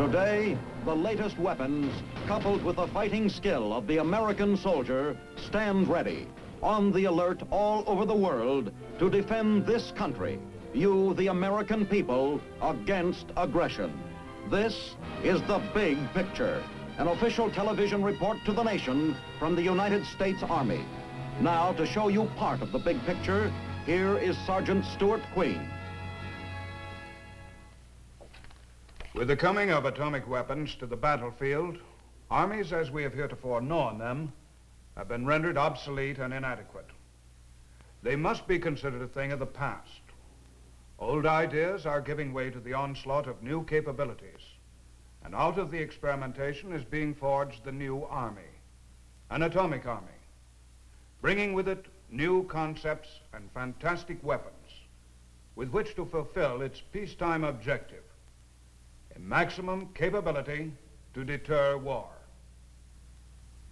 Today, the latest weapons, coupled with the fighting skill of the American soldier, stand ready, on the alert all over the world to defend this country, you, the American people, against aggression. This is The Big Picture, an official television report to the nation from the United States Army. Now, to show you part of the big picture, here is Sergeant Stuart Queen. With the coming of atomic weapons to the battlefield, armies as we have heretofore known them have been rendered obsolete and inadequate. They must be considered a thing of the past. Old ideas are giving way to the onslaught of new capabilities, and out of the experimentation is being forged the new army, an atomic army, bringing with it new concepts and fantastic weapons with which to fulfill its peacetime objective, a maximum capability to deter war.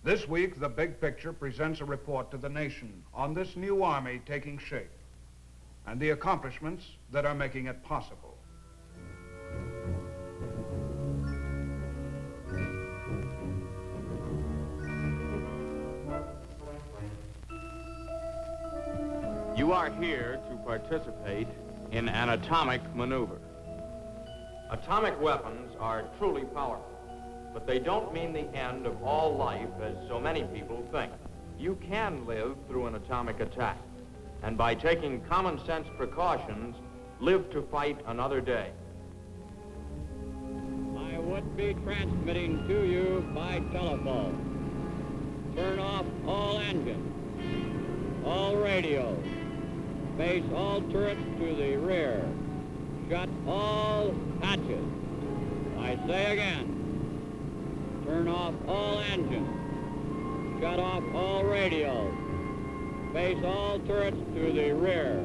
This week, The Big Picture presents a report to the nation on this new army taking shape and the accomplishments that are making it possible. You are here to participate in an atomic maneuver. Atomic weapons are truly powerful, but they don't mean the end of all life as so many people think. You can live through an atomic attack, and by taking common sense precautions, live to fight another day. I would be transmitting to you by telephone. Turn off all engines, all radios, face all turrets to the rear, shut all hatches. I say again, turn off all engines, shut off all radios, face all turrets to the rear,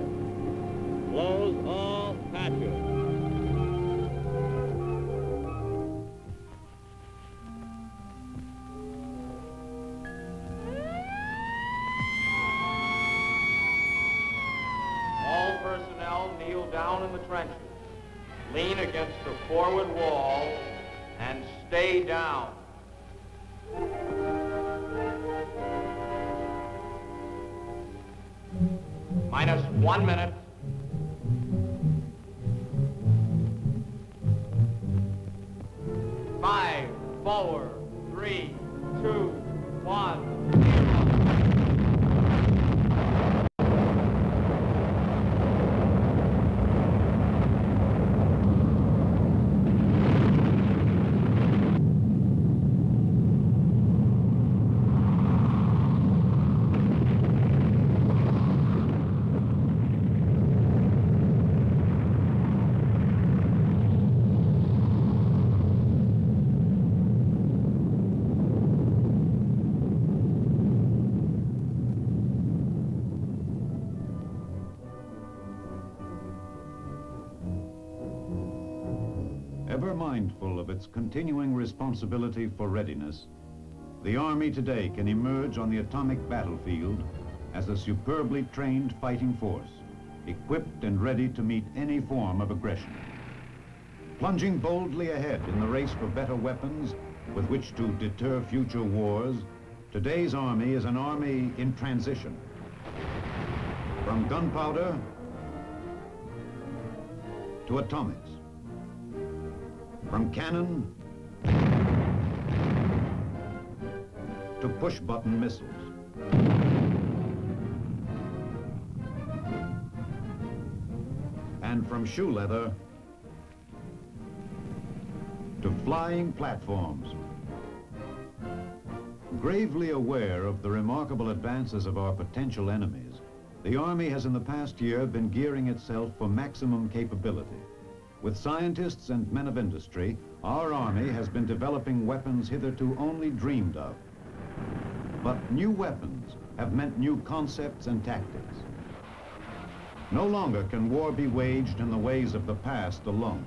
close all hatches. All personnel kneel down in the trenches. Lean against the forward wall and stay down. Minus 1 minute. Five, four, three, two, one. Ever mindful of its continuing responsibility for readiness, the Army today can emerge on the atomic battlefield as a superbly trained fighting force, equipped and ready to meet any form of aggression. Plunging boldly ahead in the race for better weapons with which to deter future wars, today's Army is an army in transition. From gunpowder to atomics. From cannon to push-button missiles. And from shoe leather to flying platforms. Gravely aware of the remarkable advances of our potential enemies, the Army has in the past year been gearing itself for maximum capability. With scientists and men of industry, our Army has been developing weapons hitherto only dreamed of. But new weapons have meant new concepts and tactics. No longer can war be waged in the ways of the past alone.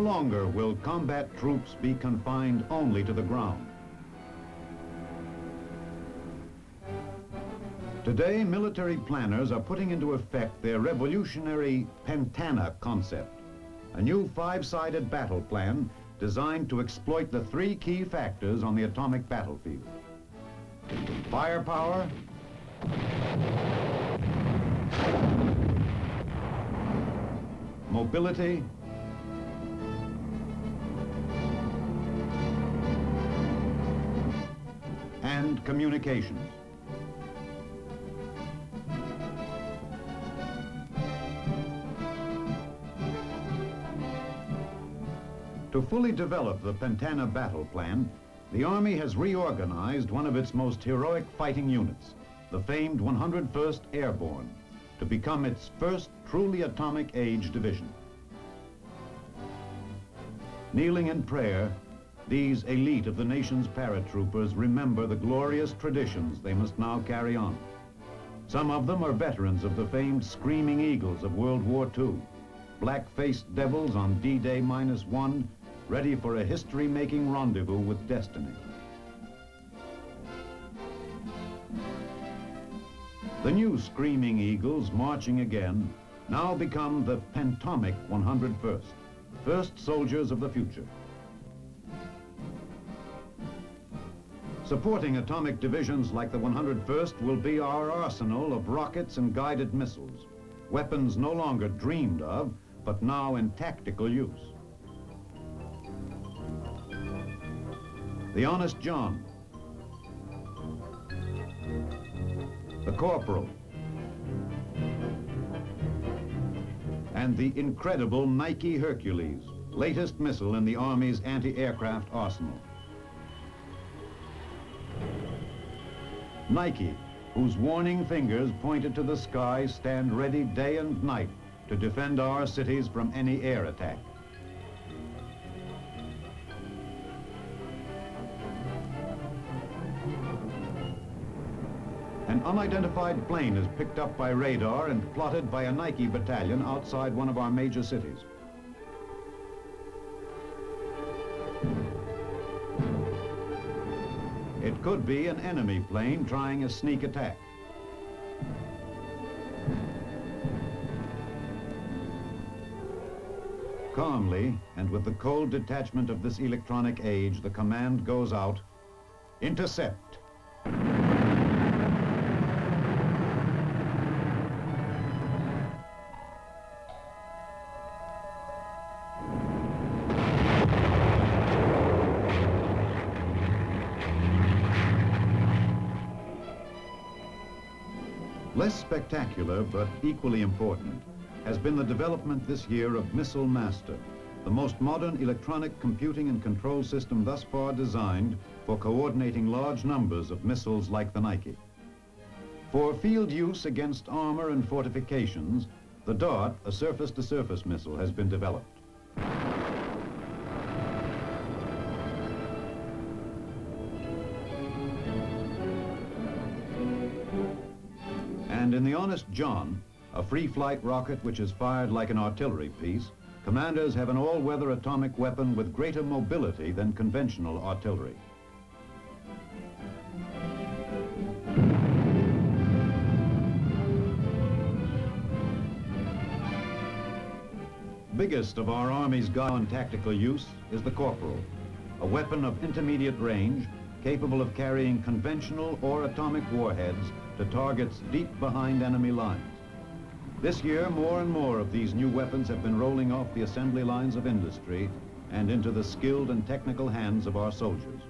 longer will combat troops be confined only to the ground. Today, military planners are putting into effect their revolutionary Pentana concept, a new five-sided battle plan designed to exploit the three key factors on the atomic battlefield: firepower, mobility, and communications. To fully develop the Pentana battle plan, the Army has reorganized one of its most heroic fighting units, the famed 101st Airborne, to become its first truly atomic age division. Kneeling in prayer, these elite of the nation's paratroopers remember the glorious traditions they must now carry on. Some of them are veterans of the famed Screaming Eagles of World War II, black-faced devils on D-Day -1, ready for a history-making rendezvous with destiny. The new Screaming Eagles, marching again, now become the Pentomic 101st, first soldiers of the future. Supporting atomic divisions like the 101st will be our arsenal of rockets and guided missiles, weapons no longer dreamed of, but now in tactical use. The Honest John, the Corporal, and the incredible Nike Hercules, latest missile in the Army's anti-aircraft arsenal. Nike, whose warning fingers pointed to the sky, stand ready day and night to defend our cities from any air attack. An unidentified plane is picked up by radar and plotted by a Nike battalion outside one of our major cities. It could be an enemy plane trying a sneak attack. Calmly, and with the cold detachment of this electronic age, the command goes out: intercept. Less spectacular, but equally important, has been the development this year of Missile Master, the most modern electronic computing and control system thus far designed for coordinating large numbers of missiles like the Nike. For field use against armor and fortifications, the DART, a surface-to-surface missile, has been developed. And in the Honest John, a free-flight rocket which is fired like an artillery piece, commanders have an all-weather atomic weapon with greater mobility than conventional artillery. Biggest of our Army's gun tactical use is the Corporal, a weapon of intermediate range capable of carrying conventional or atomic warheads to targets deep behind enemy lines. This year, more and more of these new weapons have been rolling off the assembly lines of industry and into the skilled and technical hands of our soldiers.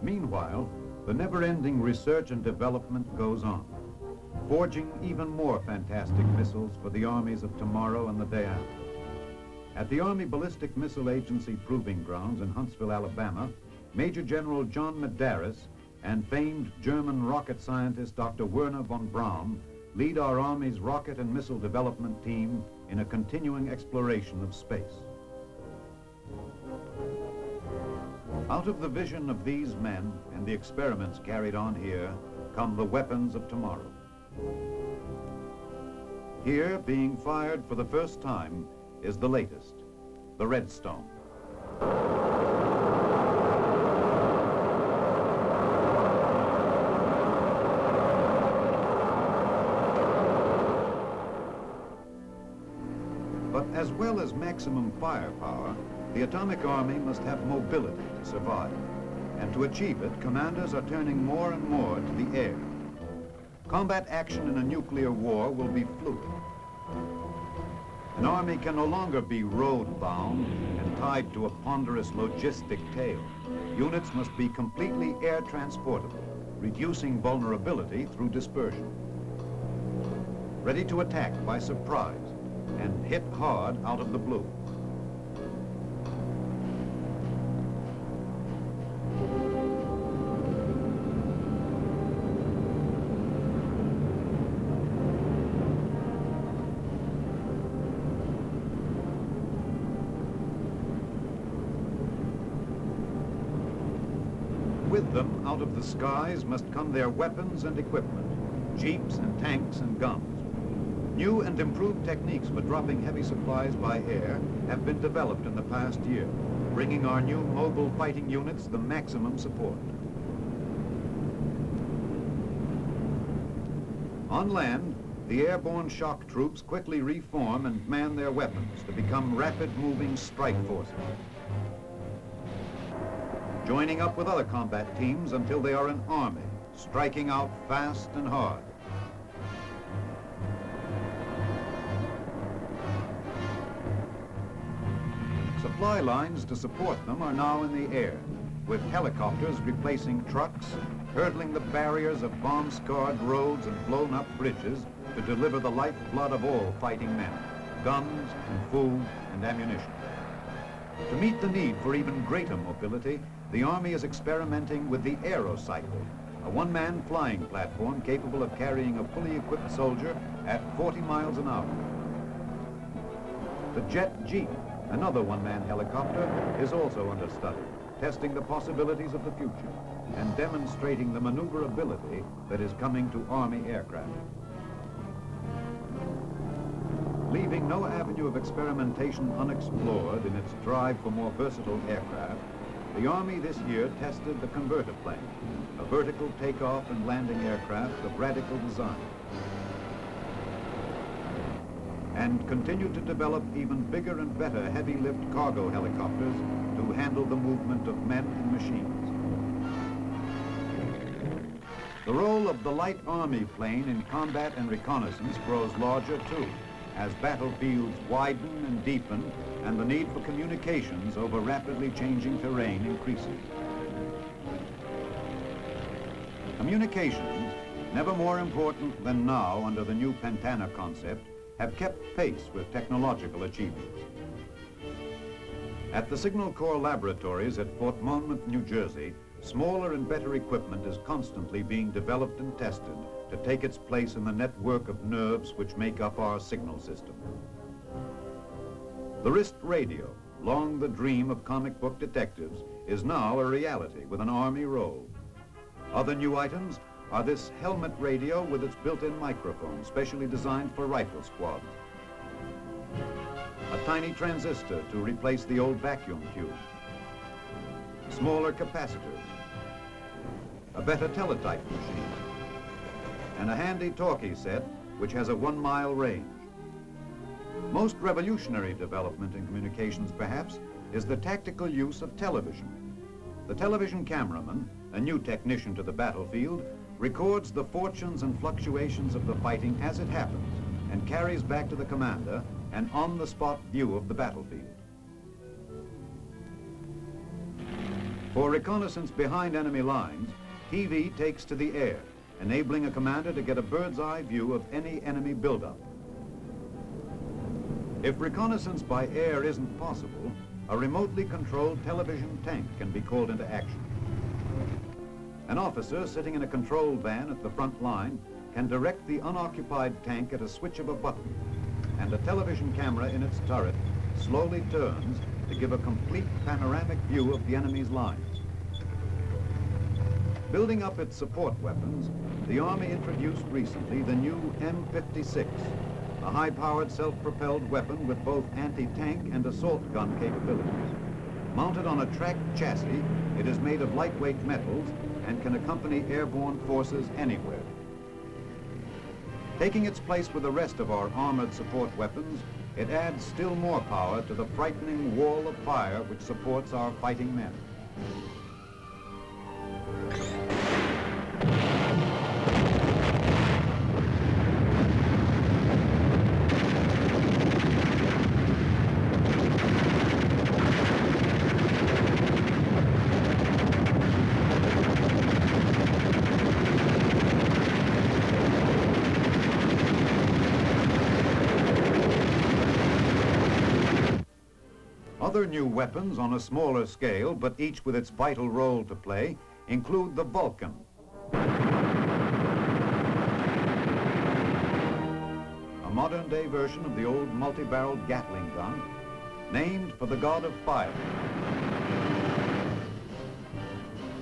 Meanwhile, the never-ending research and development goes on, forging even more fantastic missiles for the armies of tomorrow and the day after. At the Army Ballistic Missile Agency Proving Grounds in Huntsville, Alabama, Major General John Medeiros and famed German rocket scientist Dr. Werner von Braun lead our Army's rocket and missile development team in a continuing exploration of space. Out of the vision of these men and the experiments carried on here come the weapons of tomorrow. Here, being fired for the first time, is the latest, the Redstone. But as well as maximum firepower, the atomic army must have mobility to survive. And to achieve it, commanders are turning more and more to the air. Combat action in a nuclear war will be fluid. An army can no longer be road-bound and tied to a ponderous logistic tail. Units must be completely air transportable, reducing vulnerability through dispersion. Ready to attack by surprise and hit hard out of the blue. With them, out of the skies, must come their weapons and equipment, jeeps and tanks and guns. New and improved techniques for dropping heavy supplies by air have been developed in the past year, bringing our new mobile fighting units the maximum support. On land, the airborne shock troops quickly reform and man their weapons to become rapid-moving strike forces, joining up with other combat teams until they are an army, striking out fast and hard. Supply lines to support them are now in the air, with helicopters replacing trucks, hurdling the barriers of bomb-scarred roads and blown-up bridges to deliver the lifeblood of all fighting men, guns and food and ammunition. To meet the need for even greater mobility, the Army is experimenting with the Aerocycle, a one-man flying platform capable of carrying a fully equipped soldier at 40 miles an hour. The Jet Jeep, another one-man helicopter, is also under study, testing the possibilities of the future and demonstrating the maneuverability that is coming to Army aircraft. Leaving no avenue of experimentation unexplored in its drive for more versatile aircraft, the Army this year tested the converter plane, a vertical takeoff and landing aircraft of radical design, and continued to develop even bigger and better heavy-lift cargo helicopters to handle the movement of men and machines. The role of the light Army plane in combat and reconnaissance grows larger too, as battlefields widen and deepen and the need for communications over rapidly changing terrain increases. Communications, never more important than now under the new Pentana concept, have kept pace with technological achievements. At the Signal Corps laboratories at Fort Monmouth, New Jersey, smaller and better equipment is constantly being developed and tested to take its place in the network of nerves which make up our signal system. The wrist radio, long the dream of comic book detectives, is now a reality with an Army role. Other new items are this helmet radio with its built-in microphone, specially designed for rifle squads. A tiny transistor to replace the old vacuum tube. Smaller capacitors. A better teletype machine. And a handy talkie set which has a 1-mile range. Most revolutionary development in communications, perhaps, is the tactical use of television. The television cameraman, a new technician to the battlefield, records the fortunes and fluctuations of the fighting as it happens and carries back to the commander an on-the-spot view of the battlefield. For reconnaissance behind enemy lines, TV takes to the air, enabling a commander to get a bird's-eye view of any enemy buildup. If reconnaissance by air isn't possible, a remotely controlled television tank can be called into action. An officer sitting in a control van at the front line can direct the unoccupied tank at a switch of a button and a television camera in its turret slowly turns to give a complete panoramic view of the enemy's lines. Building up its support weapons, the Army introduced recently the new M56, a high-powered self-propelled weapon with both anti-tank and assault gun capabilities. Mounted on a tracked chassis, it is made of lightweight metals and can accompany airborne forces anywhere. Taking its place with the rest of our armored support weapons, it adds still more power to the frightening wall of fire which supports our fighting men. Other new weapons on a smaller scale, but each with its vital role to play, include the Vulcan. A modern-day version of the old multi-barreled Gatling gun, named for the god of fire.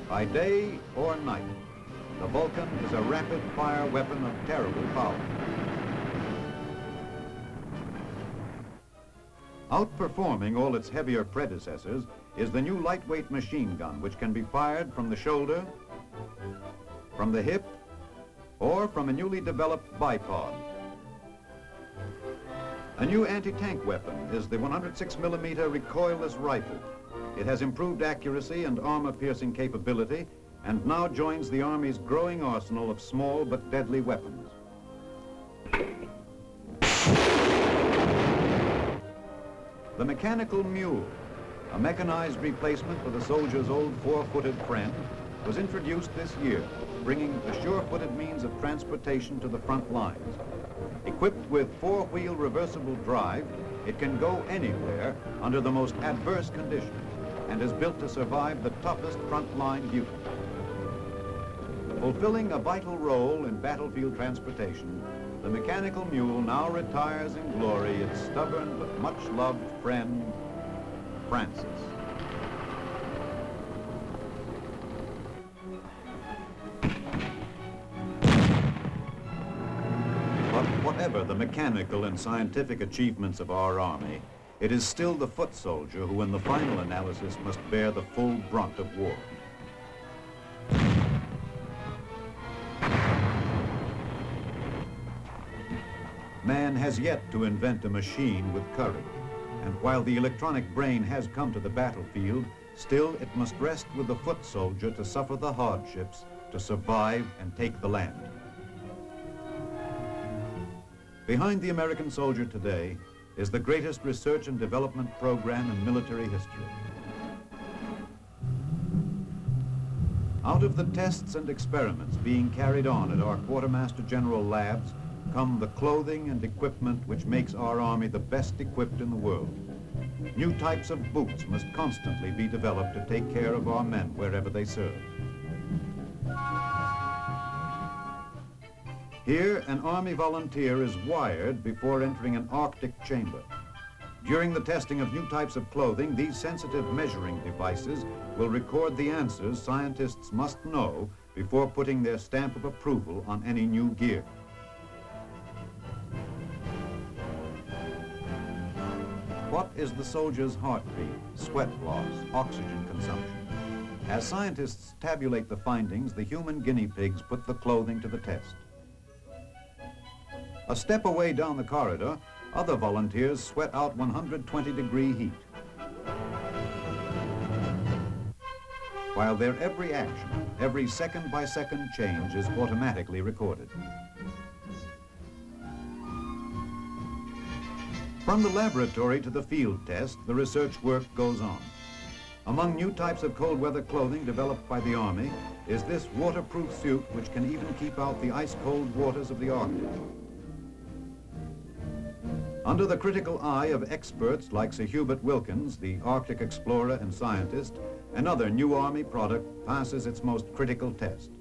By day or night, the Vulcan is a rapid-fire weapon of terrible power. Outperforming all its heavier predecessors is the new lightweight machine gun, which can be fired from the shoulder, from the hip, or from a newly developed bipod. A new anti-tank weapon is the 106mm recoilless rifle. It has improved accuracy and armor-piercing capability and now joins the Army's growing arsenal of small but deadly weapons. The mechanical mule, a mechanized replacement for the soldier's old four-footed friend, was introduced this year, bringing a sure-footed means of transportation to the front lines. Equipped with four-wheel reversible drive, it can go anywhere under the most adverse conditions and is built to survive the toughest front-line duty. Fulfilling a vital role in battlefield transportation, the mechanical mule now retires in glory its stubborn but much-loved friend, Francis. But whatever the mechanical and scientific achievements of our Army, it is still the foot soldier who in the final analysis must bear the full brunt of war. Man has yet to invent a machine with courage, and while the electronic brain has come to the battlefield, still it must rest with the foot soldier to suffer the hardships, to survive and take the land. Behind the American soldier today is the greatest research and development program in military history. Out of the tests and experiments being carried on at our Quartermaster General labs come the clothing and equipment which makes our Army the best equipped in the world. New types of boots must constantly be developed to take care of our men wherever they serve. Here, an Army volunteer is wired before entering an Arctic chamber. During the testing of new types of clothing, these sensitive measuring devices will record the answers scientists must know before putting their stamp of approval on any new gear. What is the soldier's heartbeat, sweat loss, oxygen consumption? As scientists tabulate the findings, the human guinea pigs put the clothing to the test. A step away down the corridor, other volunteers sweat out 120-degree heat. While their every action, every second-by-second change is automatically recorded. From the laboratory to the field test, the research work goes on. Among new types of cold weather clothing developed by the Army is this waterproof suit which can even keep out the ice-cold waters of the Arctic. Under the critical eye of experts like Sir Hubert Wilkins, the Arctic explorer and scientist, another new Army product passes its most critical test.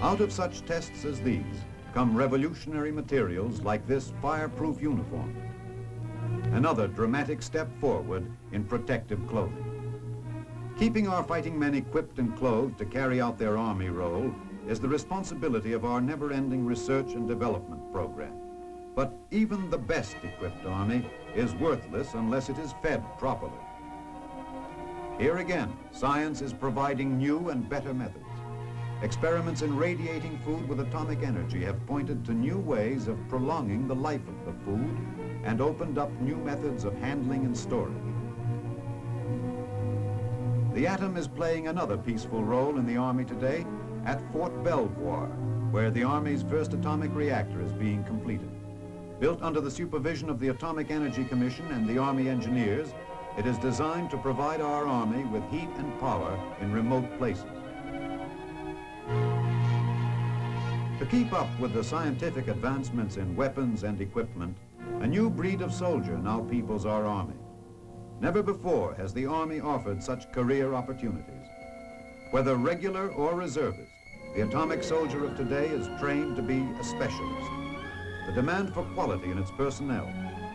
Out of such tests as these, come revolutionary materials like this fireproof uniform. Another dramatic step forward in protective clothing. Keeping our fighting men equipped and clothed to carry out their Army role is the responsibility of our never-ending research and development program. But even the best equipped Army is worthless unless it is fed properly. Here again, science is providing new and better methods. Experiments in radiating food with atomic energy have pointed to new ways of prolonging the life of the food and opened up new methods of handling and storage. The atom is playing another peaceful role in the Army today at Fort Belvoir, where the Army's first atomic reactor is being completed. Built under the supervision of the Atomic Energy Commission and the Army engineers, it is designed to provide our Army with heat and power in remote places. To keep up with the scientific advancements in weapons and equipment, a new breed of soldier now peoples our Army. Never before has the Army offered such career opportunities. Whether regular or reservist, the atomic soldier of today is trained to be a specialist. The demand for quality in its personnel,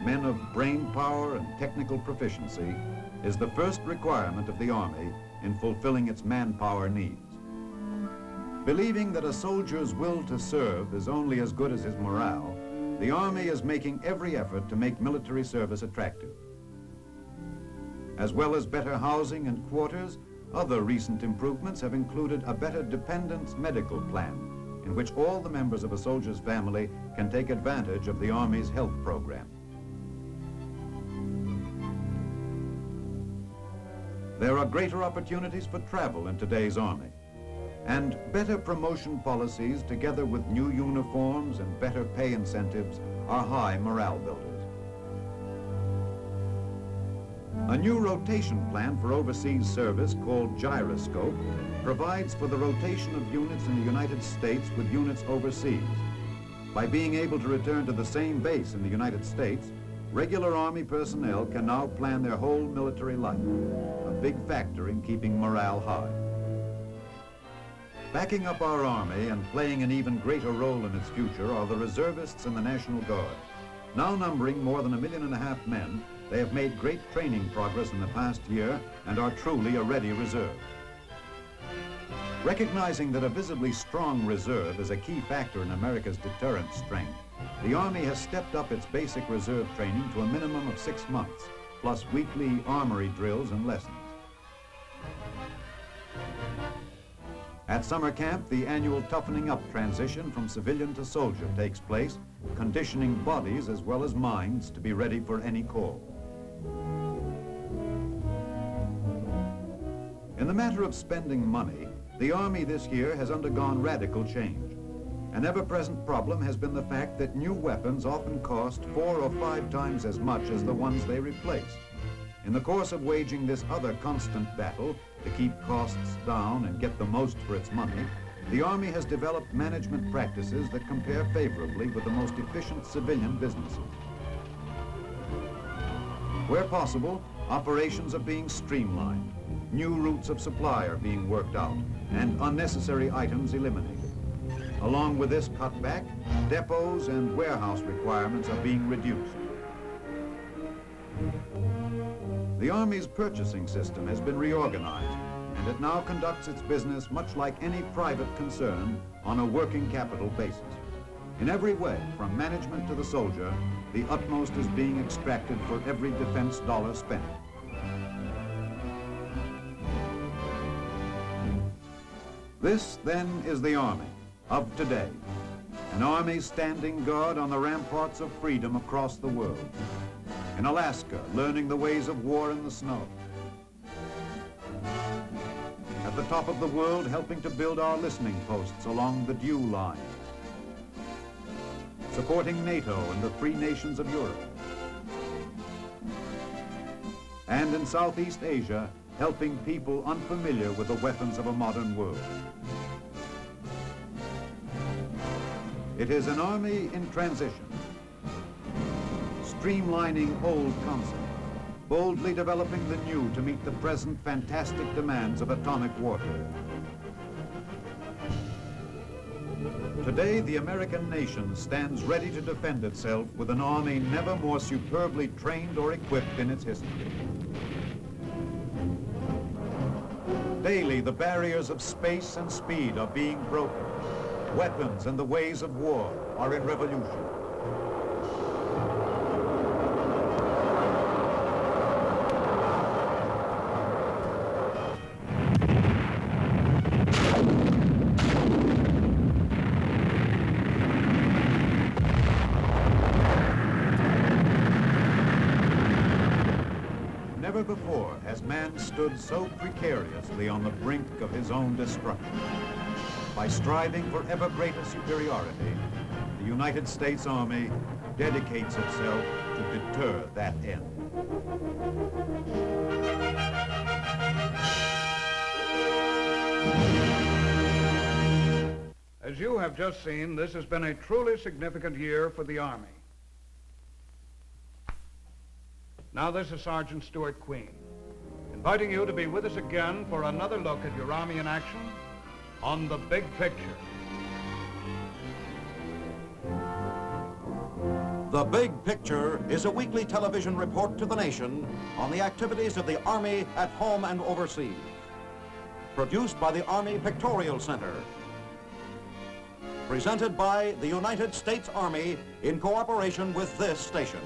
men of brain power and technical proficiency, is the first requirement of the Army in fulfilling its manpower needs. Believing that a soldier's will to serve is only as good as his morale, the Army is making every effort to make military service attractive. As well as better housing and quarters, other recent improvements have included a better dependents medical plan, in which all the members of a soldier's family can take advantage of the Army's health program. There are greater opportunities for travel in today's Army, and better promotion policies together with new uniforms and better pay incentives are high morale builders. A new rotation plan for overseas service called Gyroscope provides for the rotation of units in the United States with units overseas. By being able to return to the same base in the United States, regular Army personnel can now plan their whole military life, a big factor in keeping morale high. Backing up our Army and playing an even greater role in its future are the reservists in the National Guard. Now numbering more than 1.5 million men, they have made great training progress in the past year and are truly a ready reserve. Recognizing that a visibly strong reserve is a key factor in America's deterrent strength, the Army has stepped up its basic reserve training to a minimum of 6 months, plus weekly armory drills and lessons. At summer camp, the annual toughening up transition from civilian to soldier takes place, conditioning bodies as well as minds to be ready for any call. In the matter of spending money, the Army this year has undergone radical change. An ever-present problem has been the fact that new weapons often cost 4 or 5 times as much as the ones they replace. In the course of waging this other constant battle to keep costs down and get the most for its money, the Army has developed management practices that compare favorably with the most efficient civilian businesses. Where possible, operations are being streamlined, new routes of supply are being worked out, and unnecessary items eliminated. Along with this cutback, depots and warehouse requirements are being reduced. The Army's purchasing system has been reorganized, and it now conducts its business much like any private concern on a working capital basis. In every way, from management to the soldier, the utmost is being extracted for every defense dollar spent. This, then, is the Army of today, an Army standing guard on the ramparts of freedom across the world. In Alaska, learning the ways of war in the snow. At the top of the world, helping to build our listening posts along the dew line. Supporting NATO and the free nations of Europe. And in Southeast Asia, helping people unfamiliar with the weapons of a modern world. It is an Army in transition, streamlining old concepts, boldly developing the new to meet the present fantastic demands of atomic warfare. Today, the American nation stands ready to defend itself with an army never more superbly trained or equipped in its history. Daily, the barriers of space and speed are being broken. Weapons and the ways of war are in revolution. Never before has man stood so precariously on the brink of his own destruction. By striving for ever greater superiority, the United States Army dedicates itself to deter that end. As you have just seen, this has been a truly significant year for the Army. Now this is Sergeant Stuart Queen, inviting you to be with us again for another look at your Army in action on The Big Picture. The Big Picture is a weekly television report to the nation on the activities of the Army at home and overseas. Produced by the Army Pictorial Center. Presented by the United States Army in cooperation with this station.